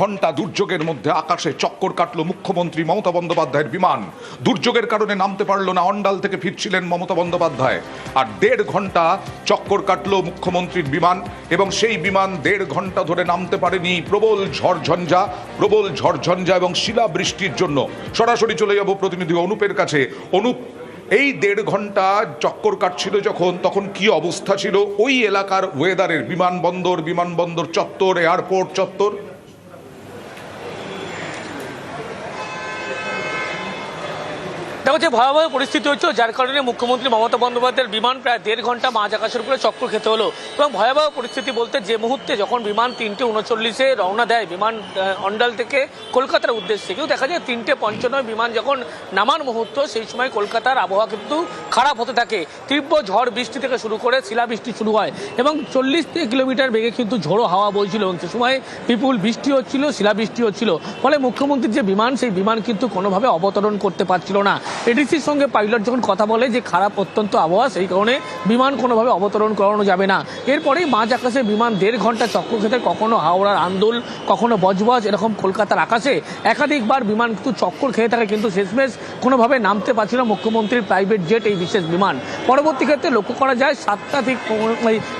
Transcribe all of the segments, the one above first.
ঘন্টা দুর্যোগের মধ্যে আকাশে চক্কর কাটল মুখ্যমন্ত্রী মমতা বন্দ্যোপাধ্যায়ের বিমান। দুর্যোগের কারণে নামতে পারল না, অন্ডাল থেকে ফিরছিলেন মমতা বন্দ্যোপাধ্যায়। আর 1.5 ঘন্টা চক্কর কাটল মুখ্যমন্ত্রীর বিমান, এবং সেই বিমান 1.5 ঘন্টা ধরে নামতে পারেনি প্রবল ঝড়ঝঞ্ঝা এবং শিলাবৃষ্টির জন্য। সরাসরি চলে যাব প্রতিনিধি অনুপের কাছে। অনুপ, এই 1.5 ঘন্টা চক্কর কাটছিল তখন কি অবস্থা ছিল ওই এলাকার ওয়েদারের? বিমানবন্দর চত্বর, এয়ারপোর্ট চত্বর। দেখো, যে ভয়াবহ পরিস্থিতি হচ্ছে, যার কারণে মুখ্যমন্ত্রী মমতা বন্দ্যোপাধ্যায়ের বিমান প্রায় 1.5 ঘন্টা মাঝ আকাশের উপরে চক্কর খেতে হলো। এবং ভয়াবহ পরিস্থিতি বলতে, যে মুহূর্তে যখন বিমান 3:39 রওনা দেয় বিমান অন্ডাল থেকে কলকাতার উদ্দেশ্যে, কিন্তু দেখা যায় 3:55 বিমান যখন নামার মুহূর্ত, সেই সময় কলকাতার আবহাওয়া কিন্তু খারাপ হতে থাকে। তীব্র ঝড় বৃষ্টি থেকে শুরু করে শিলাবৃষ্টি শুরু হয় এবং 40 কিলোমিটার বেগে কিন্তু ঝোড়ো হাওয়া বইছিল, এবং সে সময় বিপুল বৃষ্টি হচ্ছিল, শিলাবৃষ্টি হচ্ছিল। ফলে মুখ্যমন্ত্রীর যে বিমান, সেই বিমান কিন্তু কোনোভাবে অবতরণ করতে পারছিল না। এডিসির সঙ্গে পাইলট যখন কথা বলে যে খারাপ অত্যন্ত আবহাওয়া, সেই কারণে বিমান কোনোভাবে অবতরণ করানো যাবে না। এরপরেই মাঝ আকাশে বিমান 1.5 ঘন্টা চক্কর খেতে, কখনো হাওড়ার আন্দোল, কখনো বজবজ, এরকম কলকাতার আকাশে একাধিকবার বিমান কিন্তু চক্কর খেয়ে থাকে, কিন্তু শেষমেশ কোনোভাবে নামতে পারছিল মুখ্যমন্ত্রীর প্রাইভেট জেট, এই বিশেষ বিমান। পরবর্তী ক্ষেত্রে লক্ষ্য করা যায়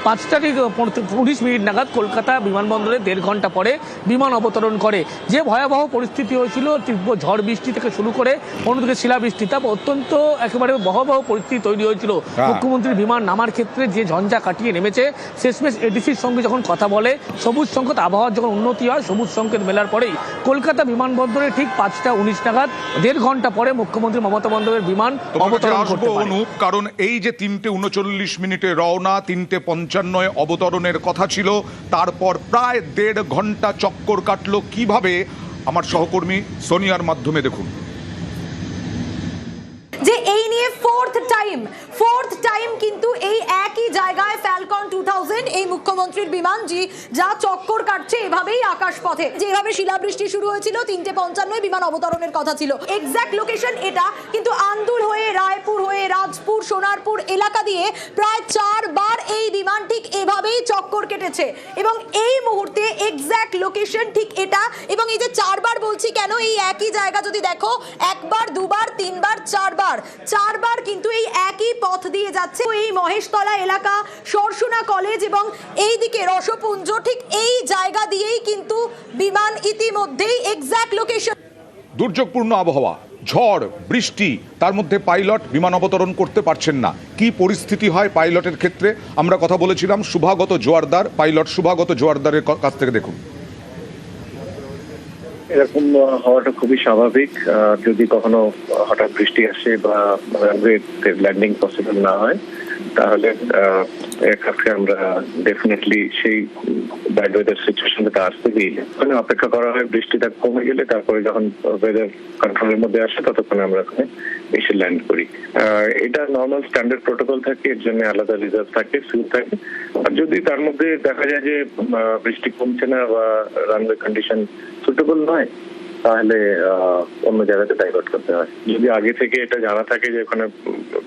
5:20 নাগাদ কলকাতা বিমানবন্দরে 1.5 ঘন্টা পরে বিমান অবতরণ করে। যে ভয়াবহ পরিস্থিতি হয়েছিল, তীব্র ঝড় বৃষ্টি থেকে শুরু করে অন্যদিকে শিলাবৃষ্টি, অত্যন্ত একেবারে ভয়াবহ পরিস্থিতি তৈরি হয়েছিল। মুখ্যমন্ত্রীর বিমান নামার ক্ষেত্রে যে ঝঞ্ঝা কাটিয়ে নেমেছে, শেষমেশ এডিসির সঙ্গে যখন কথা বলে, সবুজ সংকেত, আবহাওয়ার যখন উন্নতি হয়, সবুজ সংকেত মেলার পরেই কলকাতা বিমানবন্দরে ঠিক 5:19 নাগাদ 1.5 ঘন্টা পরে মুখ্যমন্ত্রী মমতা বন্দ্যোপাধ্যায়ের বিমান অবতরণ করতে পারে। কারণ এই যে 3:39 রওনা, 3:55 অবতরণের কথা ছিল, তারপর প্রায় 1.5 ঘন্টা চক্কর কাটলো কিভাবে, আমার সহকর্মী সোনিয়ার মাধ্যমে দেখুন। যে এই নিয়ে ফোর্থ টাইম কিন্তু এই একই জায়গায় ফ্যালকন 2000 এই মুখ্যমন্ত্রীর বিমান যা চক্কর কাটছে এভাবেই আকাশপথে। যেভাবে শিলাবৃষ্টি শুরু হয়েছিল 3:55 বিমান অবতরণের কথা ছিল। এক্স্যাক্ট লোকেশন এটা, কিন্তু আন্দুল হয়ে, রায়পুর হয়ে, রাজপুর, সোনারপুর এলাকা দিয়ে প্রায় 4 বার এই বিমান ঠিক এভাবেই চক্কর কেটেছে, এবং এই মুহূর্তে এক্স্যাক্ট লোকেশন ঠিক এটা। এবং এই যে 4 বার বলছি কেন, এই একই জায়গা যদি দেখো, 1 বার, 2 বার, 3 বার, 4 বার কিন্তু এই একই পথ দিয়ে যাচ্ছে। এই মহেশতলা এলাকা, সরসুনা কলেজ এবং এই দিকে রসপুঞ্জ, ঠিক এই জায়গা দিয়েই কিন্তু বিমান ইতিমধ্যেই এক্স্যাক্ট লোকেশন। দুর্যোগপূর্ণ আবহাওয়া, ঝড় বৃষ্টি, তার মধ্যে পাইলট বিমান অবতরণ করতে পারছেন না। কি পরিস্থিতি হয় পাইলটের ক্ষেত্রে, আমরা কথা বলেছিলাম পাইলট শুভাগত জোয়ারদারের কাছ থেকে। দেখুন, এরকম হওয়াটা খুবই স্বাভাবিক। যদি কখনো হঠাৎ বৃষ্টি আসে বা ল্যান্ডিং পসিবল না হয়, তাহলে এয়ারক্রাফটকে আমরা ডেফিনেটলি সেই ব্যাড ওয়েদার সিচুয়েশন থেকে আসতে দিই। ওখানে অপেক্ষা করা হয়, বৃষ্টিটা কমে গেলে তারপরে যখন ওয়েদার কন্ট্রোলের মধ্যে আসে, ততক্ষণ আমরা ওখানে এসে ল্যান্ড করি। এটা নর্মাল স্ট্যান্ডার্ড প্রোটোকল থাকে, এর জন্য আলাদা রিজার্ভ থাকে, ফিউল থাকে। আর যদি তার মধ্যে দেখা যায় যে বৃষ্টি কমছে না বা রানওয়ে কন্ডিশন সুটেবল নয়, তাহলে অন্য জায়গাতে ডাইভার্ট করতে হয়। যদি আগে থেকে এটা জানা থাকে যে ওখানে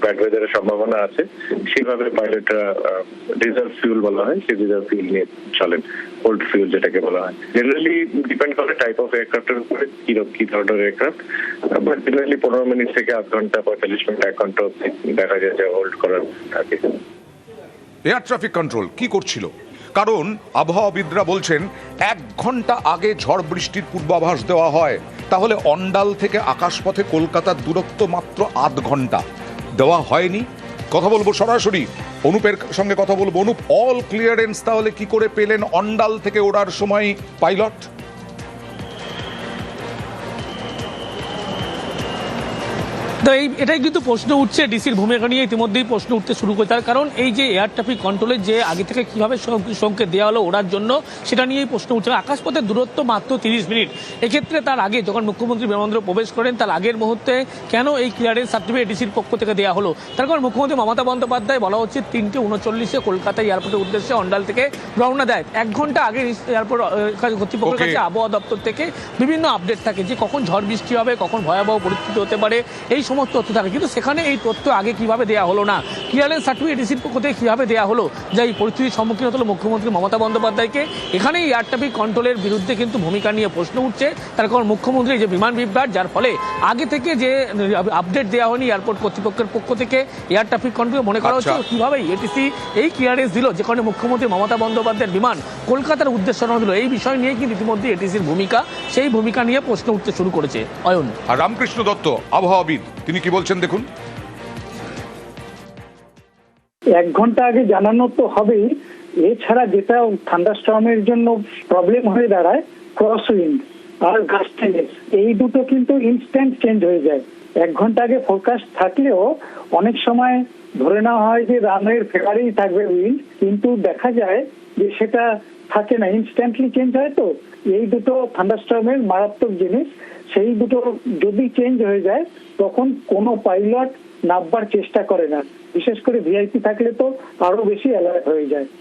ব্যাড ওয়েদারের সম্ভাবনা আছে, সেভাবে পাইলটরা রিজার্ভ ফিউল বলা হয়, সেই রিজার্ভ ফিউল নিয়ে চলেন, ওল্ড ফিউল যেটাকে বলা হয়। জেনারেলি ডিপেন্ড করে টাইপ অফ এয়ারক্রাফটের উপরে, কি ধরনের এয়ারক্রাফট। বাট জেনারেলি 15 মিনিট থেকে 1 ঘন্টা, 45 মিনিট, 1 ঘন্টা দেখা যায় যে হোল্ড করার থাকে। এয়ার ট্রাফিক কন্ট্রোল কি করছিল? কারণ আবহাওয়াবিদরা বলছেন 1 ঘন্টা আগে ঝড় বৃষ্টির পূর্বাভাস দেওয়া হয়, তাহলে অন্ডাল থেকে আকাশপথে কলকাতার দূরত্ব মাত্র 8 ঘন্টা দেওয়া হয়নি। কথা বলবো সরাসরি অনুপের সঙ্গে কথা বলবো। অনুপ, অল ক্লিয়ারেন্স তাহলে কি করে পেলেন অন্ডাল থেকে ওড়ার সময় পাইলট? তো এটাই কিন্তু প্রশ্ন উঠছে, ডিসির ভূমিকা নিয়ে ইতিমধ্যেই প্রশ্ন উঠতে শুরু করে। তার কারণ এই যে এয়ার ট্রাফিক কন্ট্রোলের যে আগে থেকে কিভাবে সংকেত দেওয়া হলো ওড়ার জন্য, সেটা নিয়েই প্রশ্ন উঠছে। আকাশপথের দূরত্ব মাত্র 30 মিনিট। এক্ষেত্রে তার আগে যখন মুখ্যমন্ত্রী বিমানবন্দরে প্রবেশ করেন, তার আগের মুহূর্তে কেন এই ক্লিয়ারেন্স সার্টিফিকেট ডিসির পক্ষ থেকে দেওয়া হলো? তার কারণ মুখ্যমন্ত্রী মমতা বন্দ্যোপাধ্যায় বলা হচ্ছে 3:39 কলকাতা এয়ারপোর্টের উদ্দেশ্যে অন্ডাল থেকে রওনা দেয়। 1 ঘন্টা আগে এয়ারপোর্ট কর্তৃপক্ষের কাছে আবহাওয়া দপ্তর থেকে বিভিন্ন আপডেট থাকে যে কখন ঝড় বৃষ্টি হবে, কখন ভয়াবহ পরিস্থিতি হতে পারে। এই সময় সমস্ত তথ্য থাকে, কিন্তু সেখানে এই তথ্য আগে কিভাবে দেওয়া হলো না, ক্লিয়ারেন্স সার্টিফিকেট এডিসির পক্ষ থেকে কিভাবে দেওয়া হলো, যে এই পরিস্থিতির সম্মুখীন হলো মুখ্যমন্ত্রী মমতা বন্দ্যোপাধ্যায়কে। এখানে এয়ার ট্রাফিক কন্ট্রোলের বিরুদ্ধে কিন্তু ভূমিকা নিয়ে প্রশ্ন উঠছে, তার কারণ মুখ্যমন্ত্রী যে বিমান বিভ্রাট, যার ফলে আগে থেকে যে আপডেট দেওয়া হয়নি এয়ারপোর্ট কর্তৃপক্ষের পক্ষ থেকে এয়ার ট্রাফিক কন্ট্রোল, মনে করা হচ্ছে কিভাবে এটিসি এই ক্লিয়ারেন্স দিল, যে কারণে মুখ্যমন্ত্রী মমতা বন্দ্যোপাধ্যায়ের বিমান কলকাতার উদ্দেশ্যে রওনা দিল। এই বিষয় নিয়ে কিন্তু ইতিমধ্যে এটিসির ভূমিকা, সেই ভূমিকা নিয়ে প্রশ্ন উঠতে শুরু করেছে। অয়ন। আর রামকৃষ্ণ দত্ত আবহাওয়াবিদ, তিনি কি বলছেন দেখুন। 1 ঘন্টা আগে জানানো তো হবেই, এছাড়া যেটা থান্ডারস্টর্মের জন্য প্রবলেম হয়ে দাঁড়ায় ক্রস উইন্ড আর গাস্টেনেস, এই দুটো কিন্তু ইনস্ট্যান্ট চেঞ্জ হয়ে যায়। 1 ঘন্টা আগে ফোরকাস্ট থাকলেও অনেক সময় ধরে নেওয়া হয় যে রানওয়ের ফেভারেই থাকবে উইন্ড, কিন্তু দেখা যায় যে সেটা থাকে না, ইনস্ট্যান্টলি চেঞ্জ হয়। তো এই দুটো থান্ডারস্টর্মের মারাত্মক জিনিস, সেই দুটো যদি চেঞ্জ হয়ে যায় তখন কোনো পাইলট নামবার চেষ্টা করে না, বিশেষ করে ভিআইপি থাকলে তো আরো বেশি অ্যালার্ট হয়ে যায়।